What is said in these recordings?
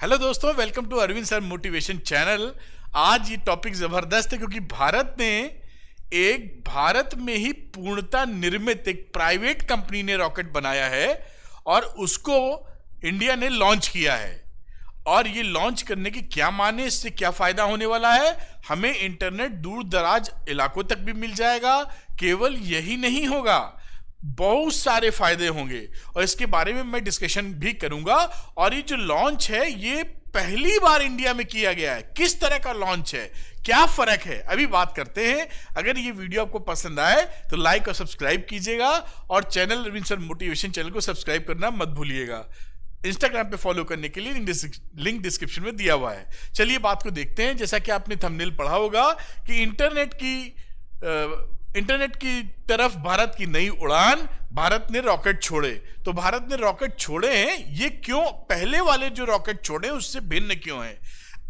Hello दोस्तों, welcome to Arvind sir motivation channel. आज ये टॉपिक जबरदस्त है क्योंकि भारत में ही पूर्णतः निर्मित एक प्राइवेट कंपनी ने रॉकेट बनाया है और उसको इंडिया ने लॉन्च किया है। और ये लॉन्च करने के क्या माने, इससे क्या फायदा होने वाला है, हमें इंटरनेट दूर दराज इलाकों तक भी मिल जाएगा। केवल यही नहीं होगा, बहुत सारे फायदे होंगे और इसके बारे में मैं डिस्कशन भी करूंगा। और ये जो लॉन्च है ये पहली बार इंडिया में किया गया है। किस तरह का लॉन्च है, क्या फर्क है, अभी बात करते हैं। अगर ये वीडियो आपको पसंद आए तो लाइक और सब्सक्राइब कीजिएगा और channel Arvind sir motivation channel को सब्सक्राइब करना मत भूलिएगा। इंस्टाग्राम पे फॉलो करने के लिए लिंक डिस्क्रिप्शन में दिया हुआ है। चलिए बात को देखते हैं। जैसा कि आपने थंबनेल पढ़ा होगा कि इंटरनेट की तरफ भारत की नई उड़ान, भारत ने रॉकेट छोड़े। तो भारत ने रॉकेट छोड़े हैं, ये क्यों, पहले वाले जो रॉकेट छोड़े उससे भिन्न क्यों है?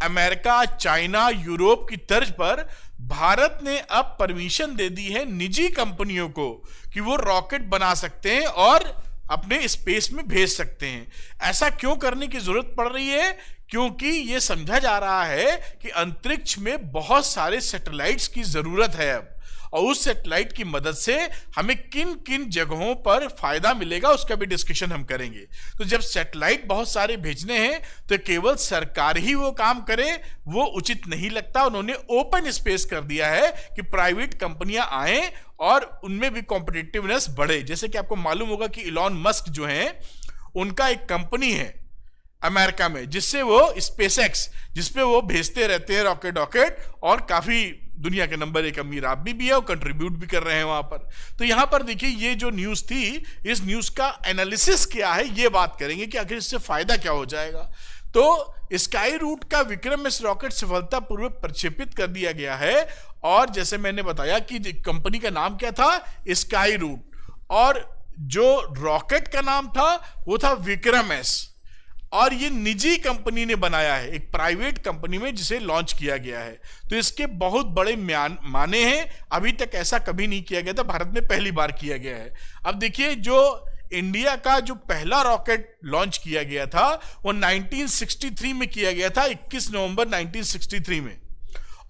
अमेरिका, चाइना, यूरोप की तर्ज पर भारत ने अब परमिशन दे दी है निजी कंपनियों को कि वो रॉकेट बना सकते हैं और अपने स्पेस में भेज सकते हैं। ऐसा क्यों करने की जरूरत पड़ रही है? क्योंकि ये समझा जा रहा है कि अंतरिक्ष में बहुत सारे सैटेलाइट्स की जरूरत है अब, और उस सैटेलाइट की मदद से हमें किन किन जगहों पर फायदा मिलेगा उसका भी डिस्कशन हम करेंगे। तो जब सैटेलाइट बहुत सारे भेजने हैं तो केवल सरकार ही वो काम करे वो उचित नहीं लगता। उन्होंने ओपन स्पेस कर दिया है कि प्राइवेट कंपनियां आए और उनमें भी कॉम्पिटिटिवनेस बढ़े। जैसे कि आपको मालूम होगा कि इलॉन मस्क जो है, उनका एक कंपनी है अमेरिका में जिससे वो स्पेसएक्स, जिसपे वो भेजते रहते हैं रॉकेट, और काफी दुनिया के नंबर 1 अमीर आदमी भी है और कंट्रीब्यूट भी कर रहे हैं वहां पर। तो यहां पर देखिए, ये जो न्यूज थी, इस न्यूज का एनालिसिस क्या है ये बात करेंगे कि आखिर इससे फायदा क्या हो जाएगा। तो स्काई रूट का विक्रम एस रॉकेट सफलतापूर्वक प्रक्षेपित कर दिया गया है। और जैसे मैंने बताया कि कंपनी का नाम क्या था, स्काई रूट, और जो रॉकेट का नाम था वो था विक्रम एस। और ये निजी कंपनी ने बनाया है, एक प्राइवेट कंपनी में, जिसे लॉन्च किया गया है। तो इसके बहुत बड़े माने हैं। अभी तक ऐसा कभी नहीं किया गया था, भारत में पहली बार किया गया है। अब देखिए, जो इंडिया का जो पहला रॉकेट लॉन्च किया गया था वो 1963 में किया गया था, 21 नवंबर 1963 में।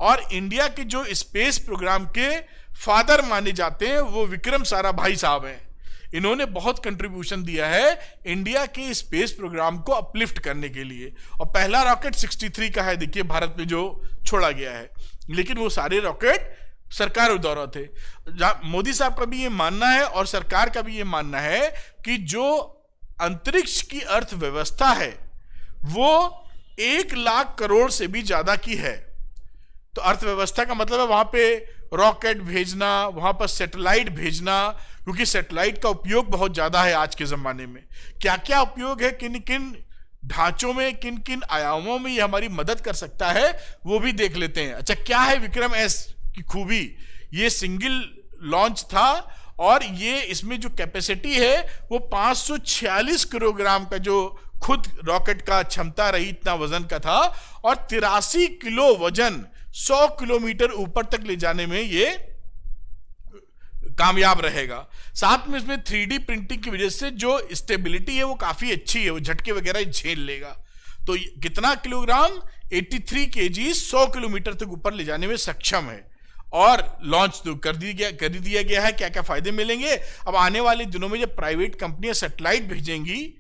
और इंडिया के जो स्पेस प्रोग्राम के फादर माने जाते हैं वो विक्रम साराभाई साहब हैं। इन्होंने बहुत कंट्रीब्यूशन दिया है इंडिया के स्पेस प्रोग्राम को अपलिफ्ट करने के लिए। और पहला रॉकेट 63 का है, देखिए, भारत में जो छोड़ा गया है। लेकिन वो सारे रॉकेट सरकार द्वारा थे। मोदी साहब का भी ये मानना है और सरकार का भी ये मानना है कि जो अंतरिक्ष की अर्थव्यवस्था है वो 1 लाख करोड़ से भी ज्यादा की है। तो अर्थव्यवस्था का मतलब है वहां पे रॉकेट भेजना, वहां पर सैटेलाइट भेजना, क्योंकि सैटेलाइट का उपयोग बहुत ज्यादा है आज के जमाने में। क्या क्या उपयोग है, किन किन ढांचों में, किन किन आयामों में ये हमारी मदद कर सकता है, वो भी देख लेते हैं। अच्छा, क्या है विक्रम एस की खूबी? ये सिंगल लॉन्च था और ये इसमें जो कैपेसिटी है वो 546 किलोग्राम का जो खुद रॉकेट का क्षमता रही, इतना वजन का था, और 83 किलो वजन 100 किलोमीटर ऊपर तक ले जाने में ये कामयाब रहेगा। साथ में इसमें 3D प्रिंटिंग की वजह से जो स्टेबिलिटी है वो काफी अच्छी है, वो झटके वगैरह झेल लेगा। तो कितना किलोग्राम? 83 kg 100 किलोमीटर तक ऊपर ले जाने में सक्षम है। और लॉन्च तो कर दिया गया है। क्या क्या फायदे मिलेंगे? अब आने वाले दिनों में जब प्राइवेट कंपनियां सैटेलाइट भेजेंगी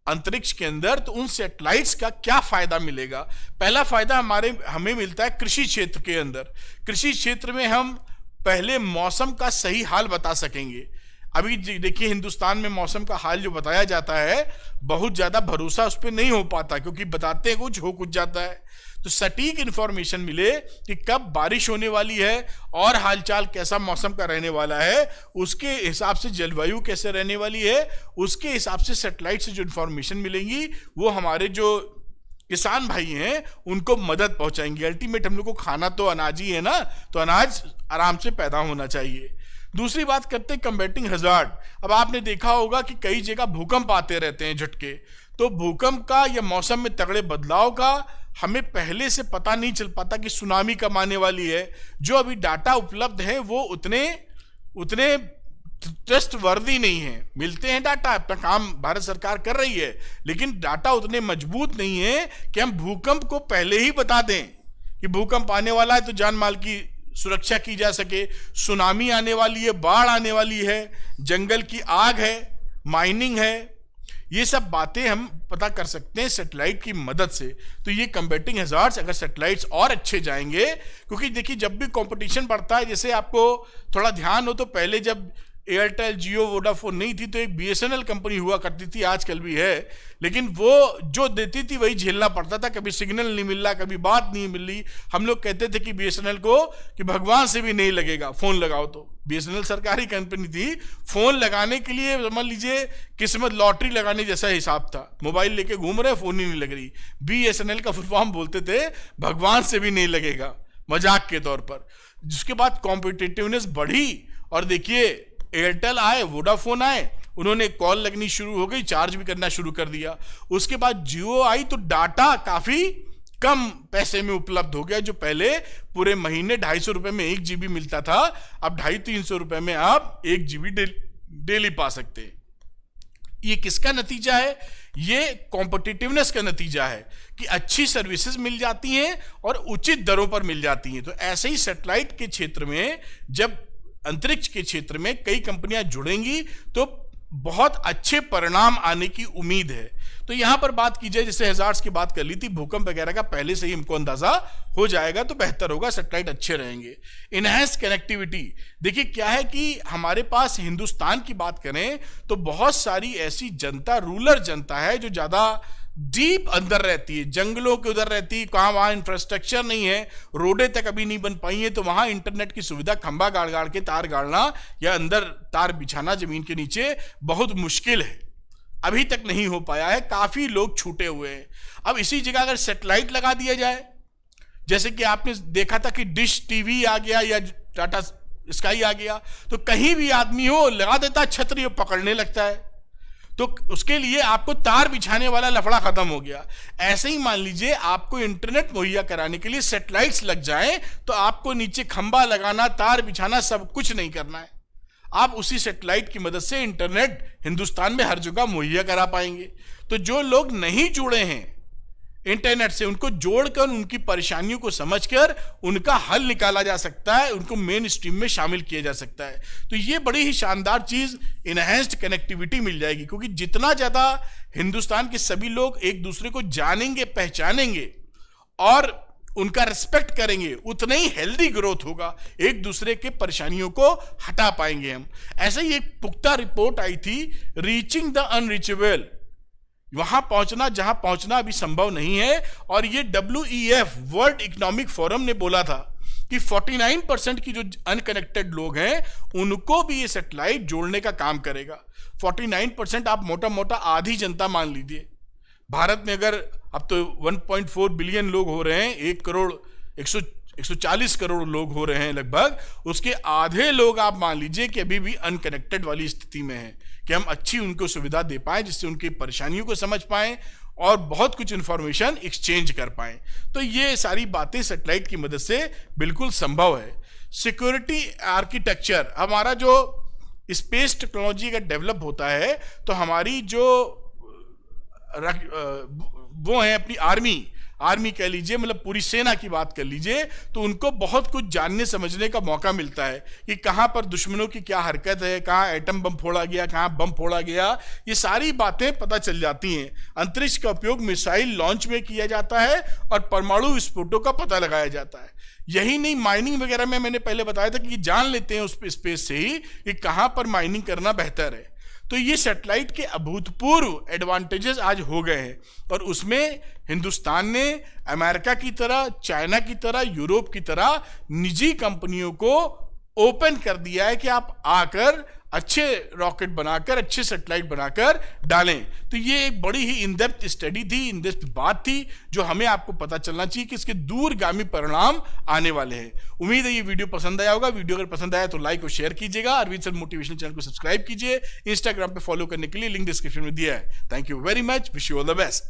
अंतरिक्ष के अंदर, तो उन सैटेलाइट्स का क्या फायदा मिलेगा? पहला फायदा हमें मिलता है कृषि क्षेत्र के अंदर। कृषि क्षेत्र में हम पहले मौसम का सही हाल बता सकेंगे। अभी देखिए, हिंदुस्तान में मौसम का हाल जो बताया जाता है बहुत ज्यादा भरोसा उस पर नहीं हो पाता, क्योंकि बताते हैं कुछ, हो कुछ जाता है। तो सटीक इंफॉर्मेशन मिले कि कब बारिश होने वाली है और हालचाल कैसा मौसम का रहने वाला है, उसके हिसाब से जलवायु कैसे रहने वाली है, उसके हिसाब से सैटेलाइट से जो इंफॉर्मेशन मिलेंगी वो हमारे जो किसान भाई हैं उनको मदद पहुंचाएंगे। अल्टीमेट हम लोग को खाना तो अनाज ही है ना, तो अनाज आराम से पैदा होना चाहिए। दूसरी बात करते हैं कम्बैटिंग हजार्ड। अब आपने देखा होगा कि कई जगह भूकंप आते रहते हैं, झटके। तो भूकंप का या मौसम में तगड़े बदलाव का हमें पहले से पता नहीं चल पाता कि सुनामी कब आने वाली है। जो अभी डाटा उपलब्ध है वो उतने ट्रस्ट वर्दी नहीं है। मिलते हैं डाटा, अपना काम भारत सरकार कर रही है, लेकिन डाटा उतने मजबूत नहीं है कि हम भूकंप को पहले ही बता दें कि भूकंप आने वाला है तो जान माल की सुरक्षा की जा सके, सुनामी आने वाली है, बाढ़ आने वाली है, जंगल की आग है, माइनिंग है, ये सब बातें हम पता कर सकते हैं सैटेलाइट की मदद से। तो ये कंबैटिंग हैजार्ड्स अगर सैटेलाइट्स और अच्छे जाएंगे, क्योंकि देखिए जब भी कंपटीशन बढ़ता है, जैसे आपको थोड़ा ध्यान हो तो पहले जब एयरटेल, जियो, वोडाफोन नहीं थी तो एक बीएसएनएल कंपनी हुआ करती थी, आजकल भी है, लेकिन वो जो देती थी वही झेलना पड़ता था। कभी सिग्नल नहीं मिल रहा, कभी बात नहीं मिल रही। हम लोग कहते थे कि बीएसएनएल को कि भगवान से भी नहीं लगेगा फोन लगाओ तो। बीएसएनएल सरकारी कंपनी थी, फोन लगाने के लिए समझ लीजिए किस्मत लॉटरी लगाने जैसा हिसाब था। मोबाइल लेके घूम रहे, फोन ही नहीं लग रही। बीएसएनएल का फुल फॉर्म बोलते थे भगवान से भी नहीं लगेगा, मजाक के तौर पर। जिसके बाद कॉम्पिटिटिवनेस बढ़ी और देखिए एयरटेल आए, वोडाफोन आए, उन्होंने कॉल लगनी शुरू हो गई, चार्ज भी करना शुरू कर दिया। उसके बाद जियो आई तो डाटा काफी कम पैसे में उपलब्ध हो गया। जो पहले पूरे महीने 250 रुपए में 1 GB मिलता था, अब 250-300 रुपए में आप 1 GB डेली पा सकते हैं। ये किसका नतीजा है? ये कॉम्पिटिटिवनेस का नतीजा है कि अच्छी सर्विसेज मिल जाती हैं और उचित दरों पर मिल जाती हैं। तो ऐसे ही सैटेलाइट के क्षेत्र में, जब अंतरिक्ष के क्षेत्र में कई कंपनियां जुड़ेंगी तो बहुत अच्छे परिणाम आने की उम्मीद है। तो यहां पर बात की जाए, जैसे हैजार्ड्स की बात कर ली थी, भूकंप वगैरह का पहले से ही हमको अंदाजा हो जाएगा तो बेहतर होगा, सैटेलाइट अच्छे रहेंगे। इनहैंस कनेक्टिविटी, देखिए क्या है कि हमारे पास हिंदुस्तान की बात करें तो बहुत सारी ऐसी जनता, रूरल जनता है जो ज्यादा डीप अंदर रहती है, जंगलों के उधर रहती है, कहाँ वहां इंफ्रास्ट्रक्चर नहीं है, रोडें तक अभी नहीं बन पाई है, तो वहां इंटरनेट की सुविधा, खंबा गाड़ गाड़ के तार गाड़ना या अंदर तार बिछाना जमीन के नीचे बहुत मुश्किल है, अभी तक नहीं हो पाया है, काफी लोग छूटे हुए हैं। अब इसी जगह अगर सैटेलाइट लगा दिया जाए, जैसे कि आपने देखा था कि डिश टीवी आ गया या टाटा स्काई आ गया, तो कहीं भी आदमी हो लगा देता छतरी और पकड़ने लगता है, तो उसके लिए आपको तार बिछाने वाला लफड़ा खत्म हो गया। ऐसे ही मान लीजिए आपको इंटरनेट मुहैया कराने के लिए सैटेलाइट्स लग जाएं तो आपको नीचे खंबा लगाना, तार बिछाना सब कुछ नहीं करना है। आप उसी सैटेलाइट की मदद से इंटरनेट हिंदुस्तान में हर जगह मुहैया करा पाएंगे। तो जो लोग नहीं जुड़े हैं इंटरनेट से, उनको जोड़कर उनकी परेशानियों को समझकर उनका हल निकाला जा सकता है, उनको मेन स्ट्रीम में शामिल किया जा सकता है। तो ये बड़ी ही शानदार चीज इनहैंस्ड कनेक्टिविटी मिल जाएगी, क्योंकि जितना ज्यादा हिंदुस्तान के सभी लोग एक दूसरे को जानेंगे, पहचानेंगे और उनका रिस्पेक्ट करेंगे, उतना ही हेल्दी ग्रोथ होगा, एक दूसरे के परेशानियों को हटा पाएंगे हम। ऐसे ही एक पुख्ता रिपोर्ट आई थी, रीचिंग द अनरीचेबल, वहां पहुंचना जहां पहुंचना अभी संभव नहीं है। और ये WEF, वर्ल्ड इकोनॉमिक फोरम ने बोला था कि 49% की जो अनकनेक्टेड लोग हैं उनको भी ये सैटेलाइट जोड़ने का काम करेगा। 49% आप मोटा मोटा आधी जनता मान लीजिए। भारत में अगर अब तो 1.4 बिलियन लोग हो रहे हैं, 140 करोड़ लोग हो रहे हैं लगभग, उसके आधे लोग आप मान लीजिए कि अभी भी अनकनेक्टेड वाली स्थिति में है, कि हम अच्छी उनको सुविधा दे पाएं जिससे उनकी परेशानियों को समझ पाएं और बहुत कुछ इंफॉर्मेशन एक्सचेंज कर पाएं। तो ये सारी बातें सैटेलाइट की मदद से बिल्कुल संभव है। सिक्योरिटी आर्किटेक्चर, हमारा जो स्पेस टेक्नोलॉजी अगर डेवलप होता है तो हमारी जो वो है अपनी आर्मी कह लीजिए, मतलब पूरी सेना की बात कर लीजिए, तो उनको बहुत कुछ जानने समझने का मौका मिलता है कि कहां पर दुश्मनों की क्या हरकत है, कहां एटम बम फोड़ा गया, कहां बम फोड़ा गया, ये सारी बातें पता चल जाती हैं। अंतरिक्ष का उपयोग मिसाइल लॉन्च में किया जाता है और परमाणु विस्फोटों का पता लगाया जाता है। यही नहीं, माइनिंग वगैरह में मैंने पहले बताया था कि जान लेते हैं उस स्पेस से ही कि कहां पर माइनिंग करना बेहतर है। तो ये सैटेलाइट के अभूतपूर्व एडवांटेजेस आज हो गए हैं और उसमें हिंदुस्तान ने अमेरिका की तरह, चाइना की तरह, यूरोप की तरह निजी कंपनियों को ओपन कर दिया है कि आप आकर अच्छे रॉकेट बनाकर, अच्छे सैटेलाइट बनाकर डालें। तो ये एक बड़ी ही इन डेप्थ स्टडी थी, इन डेप्थ बात थी जो हमें आपको पता चलना चाहिए कि इसके दूरगामी परिणाम आने वाले हैं। उम्मीद है ये वीडियो पसंद आया होगा। वीडियो अगर पसंद आया तो लाइक और शेयर कीजिएगा। अरविंद सर मोटिवेशनल चैनल को सब्सक्राइब कीजिए। इंस्टाग्राम पे फॉलो करने के लिए लिंक डिस्क्रिप्शन में दिया है। Thank you very much, wish you all the best.